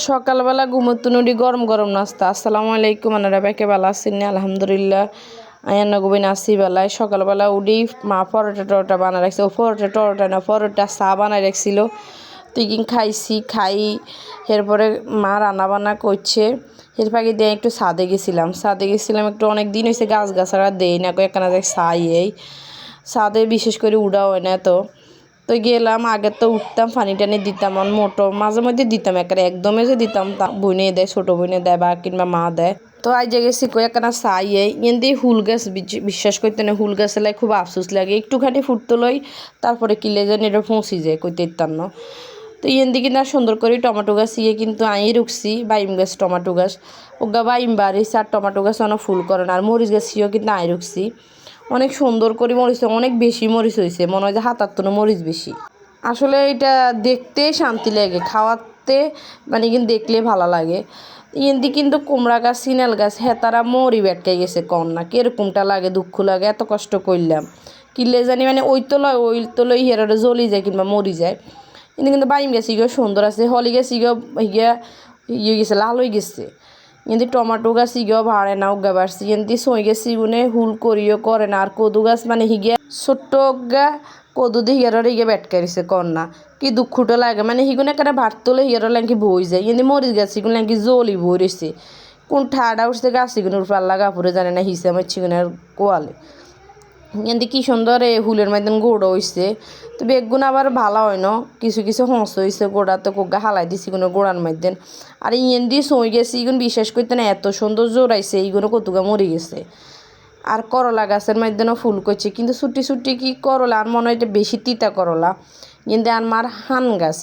সকালবেলা ঘুমোতুন উঠি গরম গরম নাস্তা। আসসালামু আলাইকুম, আনারা বেঁকে বেলা আসছেন না? আলহামদুলিল্লাহ আয়ান্না গুবিন আসি বেলায়। সকালবেলা উঠি মা পরোটা টরোটা বানা রাখছে। ও পরোটা টরোটা না, পরোটা চা বানাই রাখছিল। তুই খাইছি খাই। এরপরে মা রান্না বান্না করছে। এর ফাঁকে দিয়ে একটু ছাদে গেছিলাম একটু, অনেক দিন হয়েছে গাছ গাছারা দেই না, কয়েকখানা দেখ ছাই এই ছাদে বিশেষ করে উড়া হয় না। তো গেলাম, আগে তো উঠতাম পানি টানি দিতাম, মোটো মাঝে মধ্যে দিতাম, একদমই যে দিতাম তা বইনে দেয়, ছোটো বইনে দেয় বা কিংবা মা দেয়। তো আজ গেছি কয়েকখানা চাই এমনি হুল গাছ, বিশ্বাস করতে না হুল গাছ এলাই খুব আফসোস লাগে, একটুখানি ফুটতে লই তারপরে কিলে যেন এটা পৌঁছি যায় কইতে ইতাম না। তো দিকে না সুন্দর করে টমেটো গাছ কিন্তু আই রুখছি, বাইম গাছ টমেটো গাছ ওগা বাইম বাড়িছে, আর টমেটো গাছ অনেক ফুল করে না, আর মরিচ গাছ কিন্তু আই রুখছি। অনেক সুন্দর করে মরিচ, অনেক বেশি মরিচ হয়েছে, মনে হয় যে হাতার তো মরিচ বেশি। আসলে এটা দেখতে শান্তি লাগে, খাওয়াতে মানে কিন্তু দেখলে ভালো লাগে। ইন্দি কিন্তু কুমড়া গাছ সিনাল গাছ তারা মরি বেটকে গেছে, কন্যা কিরকমটা লাগে, দুঃখ লাগে, এত কষ্ট করলাম কিনলে জানি মানে ওই তো লই হেরারে জ্বলি যায় কিংবা মরি যায়। কিন্তু বাইম গেছে গিয়ে সুন্দর আছে, হলি গেছে গিয়ে ইয়ে গেছে লাল হয়ে গেছে। কিন্তু টমেটো গাছ ইগেও ভাড়ে না উগা বাড়ছি, কিন্তু সই গেছি গুনে হুল করিও করে না। আর কদু গাছ মানে হিগে ছোট্ট গা কদু দিয়ে হিয়ারে হিগে বেটকারিছে কন্যা, কি দুঃখটা লাগে, মানে হিগুন একটা ভাত তোলে হিয়ার ল্যাঙ্কি বই যায়, কিন্তু মরিচ গাছ হিগুন ল্যাঙ্কি জ্বলি বই রয়েছে। কোন ঠাডা উঠছে গাছ হিগুনের পাল্লা কাপড়ে জানে না হিসে আমার চিগুনের কোয়ালে। কিন্তু কি সুন্দর হুলের মাধ্যমে গোড়া হয়েছে। তো বেগুন আবার ভালো হয় না, কিছু কিছু হঁস হয়েছে গোড়া, তো কোগা হালাই দিছি কোনো গোড়ার মধ্যে। আর ইয়েন দিয়ে সই গেছে ইগুন বিশ্বাস করতে না, এত সুন্দর জোড়াইছে ইগুনো কতুগা মরে গেছে। আর করলা গাছের মধ্যেও ফুল করছে, কিন্তু ছুটি কি করলা আর মনে হয় এটা বেশি তিতা করলা। কিন্তু আমার হান গাছ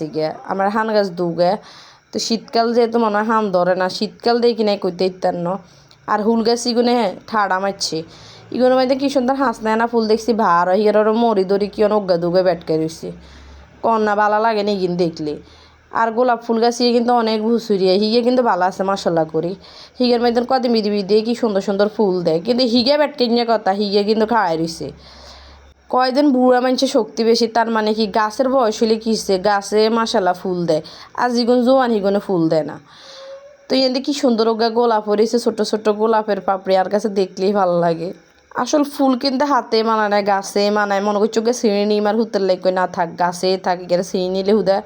আমার হান গাছ দুগে, তো শীতকাল যেহেতু মনে হয় হান ধরে না, শীতকাল দেখি নাই কইতে ইত্যান। আর হুল গাছ ইগুনে ঠাড়া মারছে, ইগুনের মধ্যে কি সুন্দর হাঁস নেয় না ফুল দেখছি ভার হিয়ারও মরি দরি কি অজ্ঞা দুগে বেটকে রয়েছে, কন্যা ভালো লাগে না ইগিন দেখলে। আর গোলাপ ফুল গাছ কিন্তু অনেক ভুসুরিয়া, হিগে কিন্তু ভালো আছে মাসাল্লাহ করি। হিগের মধ্যে কদিন বিধি দিয়ে কি সুন্দর সুন্দর ফুল দেয়, কিন্তু হিগে বেটকে নিয়ে কথা হিগে কিন্তু খাওয়াই রয়েছে। কয়দিন বুড়া মানুষের শক্তি বেশি, তার মানে কি গাছের বয়স হলে কিসে গাছে মাসাল্লাহ ফুল দেয়, আর যেগুন জোয়ান হিগুনে ফুল দেয় না। তো এতে কি সুন্দর ওগা গোলাপ হয়েছে, ছোট ছোট গোলাপের পাপড়ি, আর কাছে দেখলেই ভালো লাগে। আসল ফুল কিন্তু হাতে মানায় না, গাছে মানায়, মনে করছো গে ছিঁড়ে নিই আর হুতের লাগবে না, থাক গাছে থাকি গেলে ছিঁড়ে নিলে হুদা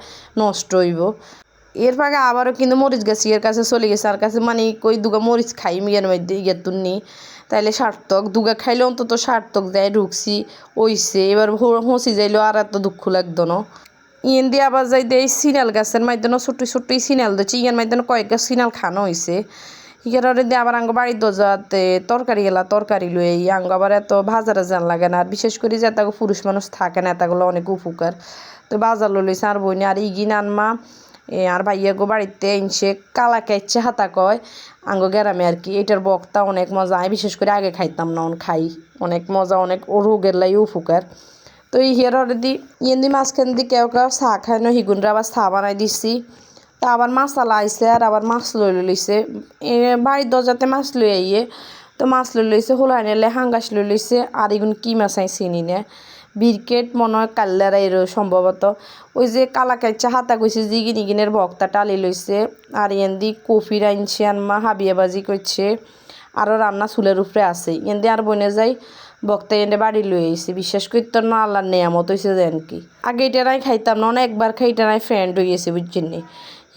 নষ্ট হইব। এর ফাঁকে আবারও কিন্তু মরিচ গাছ ইয়ের কাছে চলে গেছে, আর কাছে মানে কই দুগা মরিচ খাই মিয়ার মধ্যে ইয়ের তুলনি, তাইলে সার্থক দুগা খাইলে অন্তত সার্থক দেয়, ঢুকছি ওইছে এবার হসি যাইলো আর এত দুঃখ লাগতো না। ইয়েন দিয়ে আবার যাই দেয় সিনাল গাছের মাধ্যমে ছোট্ট সিনাল দিচ্ছে, ইয়ার মাধ্যমে কয়েক গাছ সিনাল খানো হয়েছে। হিগারে দিয়ে আবার আঙ্গ বাড়ির দরজাতে তরকারি লই আঙ্গ আবার এত বাজারে যান লাগে না, আর বিশেষ করে যে এত পুরুষ মানুষ থাকে না, এতগুলো অনেক উপকার। তো বাজার লইছে আর বইনি, আর ইগিন আনমা আর ভাইয়া গো বাড়িতে এনছে কালা কাইচ্ছে হাতা কয় আঙ্গ গ্রামে আর কি, এটার বক্তা অনেক মজা, আমি বিশেষ করে আগে খাইতাম না, খাই অনেক মজা, অনেক রোগের লাই উপকার। তো হিয়ার দি ইয়েন্দি মাঝখান দিয়ে কেউ চা খায় না, হিগুনরা আবার চা বানাই দিছি। তা আবার মাছালা আইসে, আর আবার মাছ লইছে বাড়ির দরজাতে মাছ লই আইয়ে। তো মাছ লইছে হোলা নিলে হাঙ্গাস লইছে, আর এগুন কি মাছ আই চিনি না, বিরকেট মনে হয় কাল্লার এর সম্ভবত। ওই যে কালা কাইচা হাতা কইছে জিগিন ইগিনের ভক্তা টালি লইছে। আর দি কফি রাইনছে আনমা হাবিয়া বাজি করছে, আরও রান্না চুলের উপরে আছে। দি আর বনে যাই বক্তা এনে বাড়ি লই আইছে, বিশ্বাস করতো না, আল্লাহর নেয়ামত হয়েছে যেন কি। আগে এটা নাই খাইতাম না, একবার খাই এটা নাই ফ্রেন্ড হয়ে গেছে বুঝছেন নি।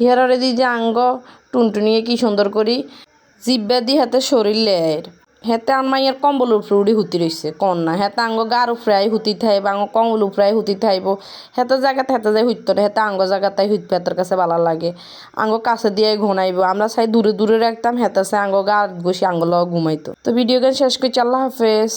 হিয়ারে দি যে আঙ্গ টুনটুনিয়ে কি সুন্দর করি জিব্বা দি হাতে শরীর লেয়ের, হেতে আনমা ইয়ার কম্বল উপরে উড়ি হুতি রয়েছে কন্যা, হেতে আঙ্গ গার উপরাই হুতি থাইব, আঙ্গ কম্বল উপরাই হুতি থাইব, হেতে জায়গাতে হেতে যাই হুইত না, হেতে আঙ্গ জায়গাতাই হুইত পেতের কাছে ভালো লাগে, আঙ্গ কাছে দিয়ে ঘুমাইব, আমরা চাই দূরে দূরে রাখতাম, হেতে চাই আঙ্গ গার বসে আঙ্গ লগ ঘুমাইতো। তো ভিডিও গান শেষ করছি, আল্লাহ হাফেজ।